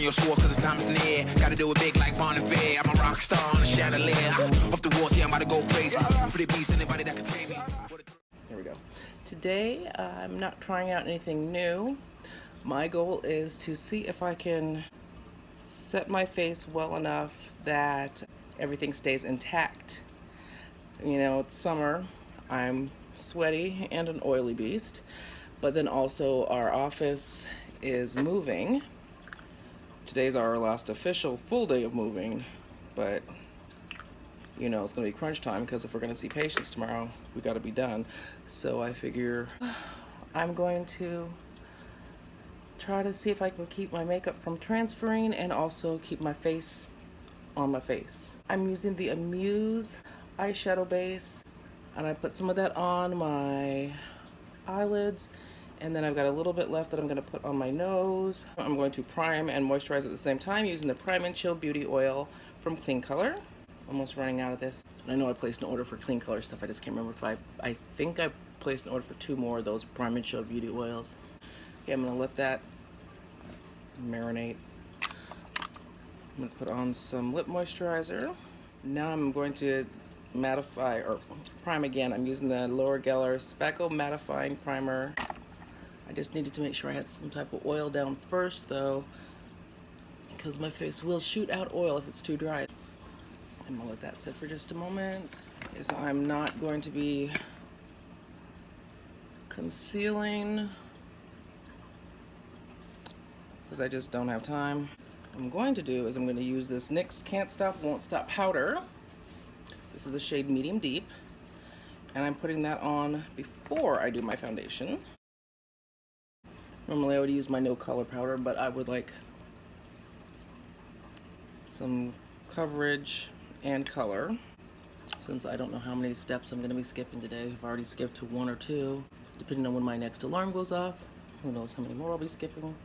your sword cause the time is near. Gotta do it big like Bon and Fair. I'm a rock star on a chandelier. Off the walls, yeah, I'm about to go crazy. For the beast, anybody that can tame me. Here we go. Today, I'm not trying out anything new. My goal is to see if I can set my face well enough that everything stays intact. You know, it's summer. I'm sweaty and an oily beast. But then also our office is moving. Today's our last official full day of moving, but you know, it's gonna be crunch time because if we're gonna see patients tomorrow, we gotta be done. So I figure I'm going to try to see if I can keep my makeup from transferring and also keep my face on my face. I'm using the Amuse eyeshadow base, and I put some of that on my eyelids, and then I've got a little bit left that I'm going to put on my nose. I'm going to prime and moisturize at the same time using the Prime and Chill Beauty Oil from Clean Color. Almost running out of this. I know I placed an order for Clean Color stuff. I just can't remember if I think I placed an order for 2 more of those Prime and Chill Beauty Oils. Okay, I'm going to let that marinate. I'm going to put on some lip moisturizer. Now I'm going to mattify or prime again. I'm using the Laura Geller Spackle Mattifying Primer. I just needed to make sure I had some type of oil down first though, because my face will shoot out oil if it's too dry. I'm gonna let that sit for just a moment. Okay, so I'm not going to be concealing because I just don't have time. What I'm going to do is I'm going to use this NYX Can't Stop Won't Stop powder. This is the shade Medium Deep, and I'm putting that on before I do my foundation. Normally I would use my no color powder, but I would like some coverage and color since I don't know how many steps I'm going to be skipping today. I've already skipped to 1 or 2, depending on when my next alarm goes off. Who knows how many more I'll be skipping.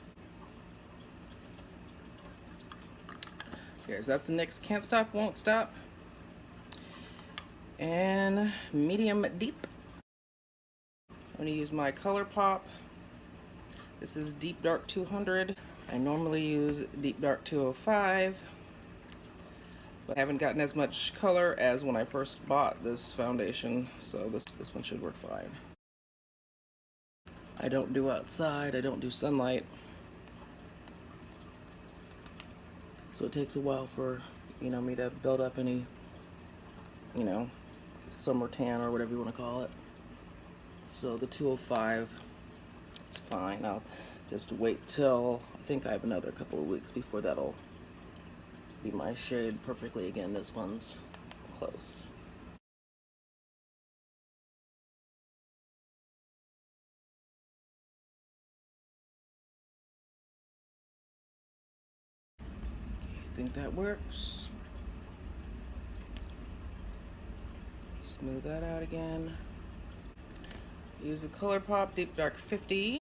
Here, so that's the NYX Can't Stop Won't Stop and Medium Deep. I'm going to use my ColourPop. This is Deep Dark 200. I normally use Deep Dark 205, but I haven't gotten as much color as when I first bought this foundation, so this one should work fine. I don't do outside, I don't do sunlight, so it takes a while for, you know, me to build up any, you know, summer tan or whatever you want to call it. So the 205, it's fine. I'll just wait till I think I have another couple of weeks before that'll be my shade perfectly again. This one's close. I think that works. Smooth that out again. Use the ColourPop Deep Dark 50.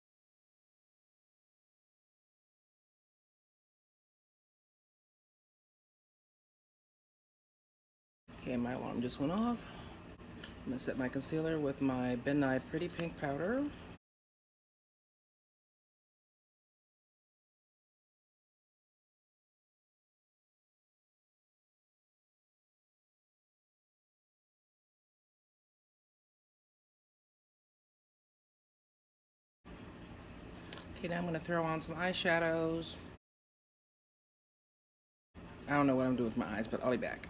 Okay, my alarm just went off. I'm gonna set my concealer with my Ben Nye Pretty Pink powder. Okay, now I'm gonna throw on some eyeshadows. I don't know what I'm doing with my eyes, but I'll be back.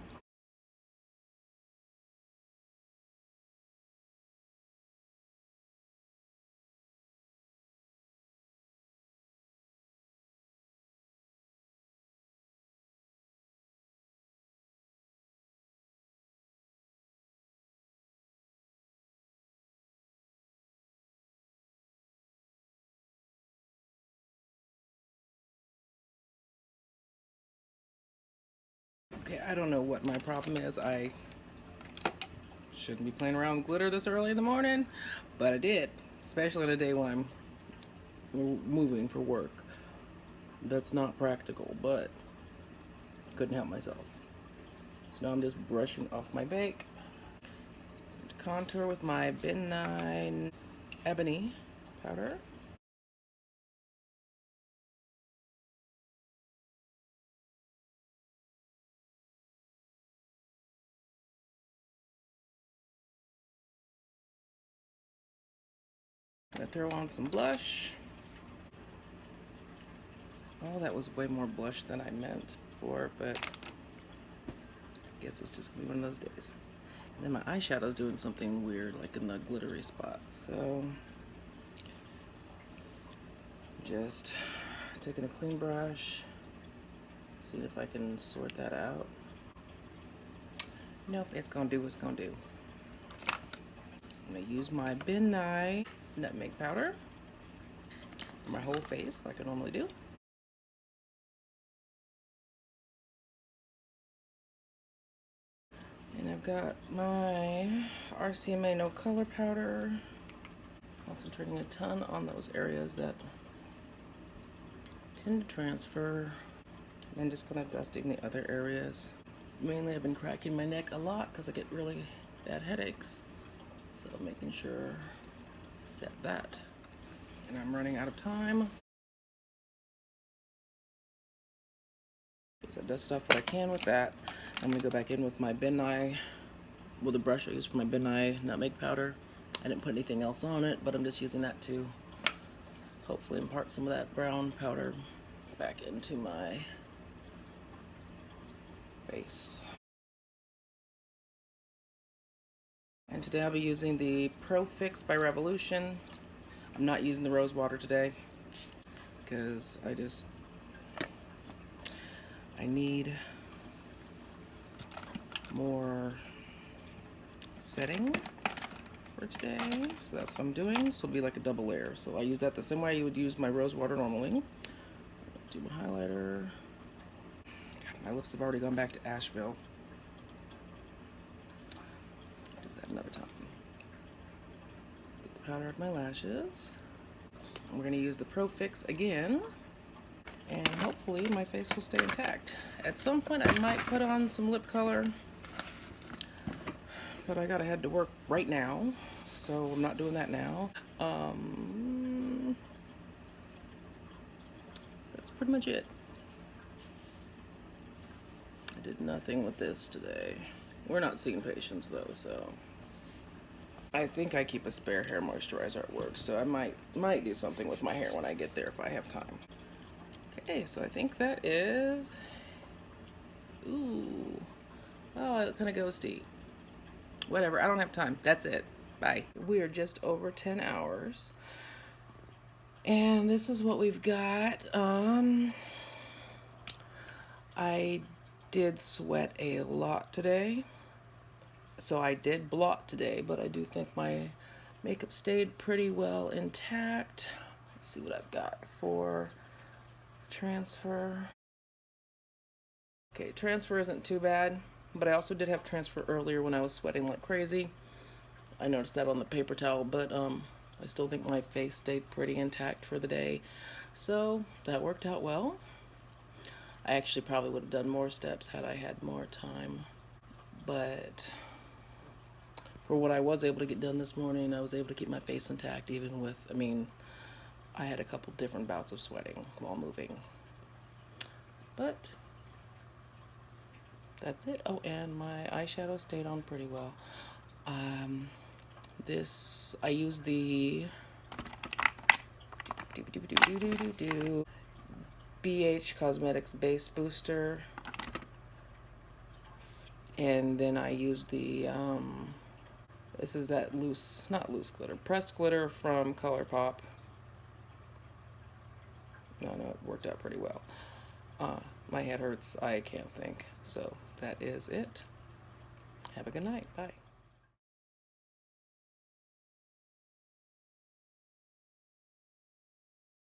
Okay, I don't know what my problem is. I shouldn't be playing around with glitter this early in the morning, but I did, especially on a day when I'm moving for work. That's not practical, but couldn't help myself. So now I'm just brushing off my bake. Contour with my Ben Nye Ebony powder. gonna throw on some blush. Oh, that was way more blush than I meant for, but I guess it's just gonna be one of those days. And then my eyeshadow's doing something weird, like in the glittery spots. So just taking a clean brush, seeing if I can sort that out. Nope, it's gonna do what's gonna do. I'm gonna use my Ben Nye nutmeg powder for my whole face like I normally do. And I've got my RCMA No Color Powder, concentrating a ton on those areas that tend to transfer. And then just kind of dusting the other areas. Mainly I've been cracking my neck a lot because I get really bad headaches. So making sure set that. And I'm running out of time. So I dusted off what I can with that. I'm gonna go back in with my Ben Nye, well, the brush I used for my Ben Nye nutmeg powder. I didn't put anything else on it, but I'm just using that to hopefully impart some of that brown powder back into my face. And today I'll be using the Pro Fix by Revolution. I'm not using the rose water today because I need more setting for today, so that's what I'm doing. So it'll be like a double layer. So I use that the same way you would use my rose water normally. Do my highlighter. God, my lips have already gone back to Asheville. Do that another time. Get the powder out of my lashes. We're going to use the Pro Fix again, and hopefully my face will stay intact. At some point I might put on some lip color, but I gotta head to work right now, so I'm not doing that now. That's pretty much it. I did nothing with this today. We're not seeing patients though, so I think I keep a spare hair moisturizer at work, so I might do something with my hair when I get there if I have time. Okay, so I think that is, ooh, oh, I look kind of ghosty. Whatever, I don't have time. That's it. Bye. We are just over 10 hours. And this is what we've got. I did sweat a lot today. So I did blot today, but I do think my makeup stayed pretty well intact. Let's see what I've got for transfer. Okay, transfer isn't too bad, but I also did have transfer earlier when I was sweating like crazy. I noticed that on the paper towel, but I still think my face stayed pretty intact for the day. So that worked out well. I actually probably would have done more steps had I had more time. But for what I was able to get done this morning, I was able to keep my face intact even with, I mean, I had a couple different bouts of sweating while moving. But that's it. Oh, and my eyeshadow stayed on pretty well. I use the BH Cosmetics Base Booster, and then I use the this is that not loose glitter, pressed glitter from ColourPop. No, it worked out pretty well. My head hurts, I can't think. So that is it. Have a good night. Bye.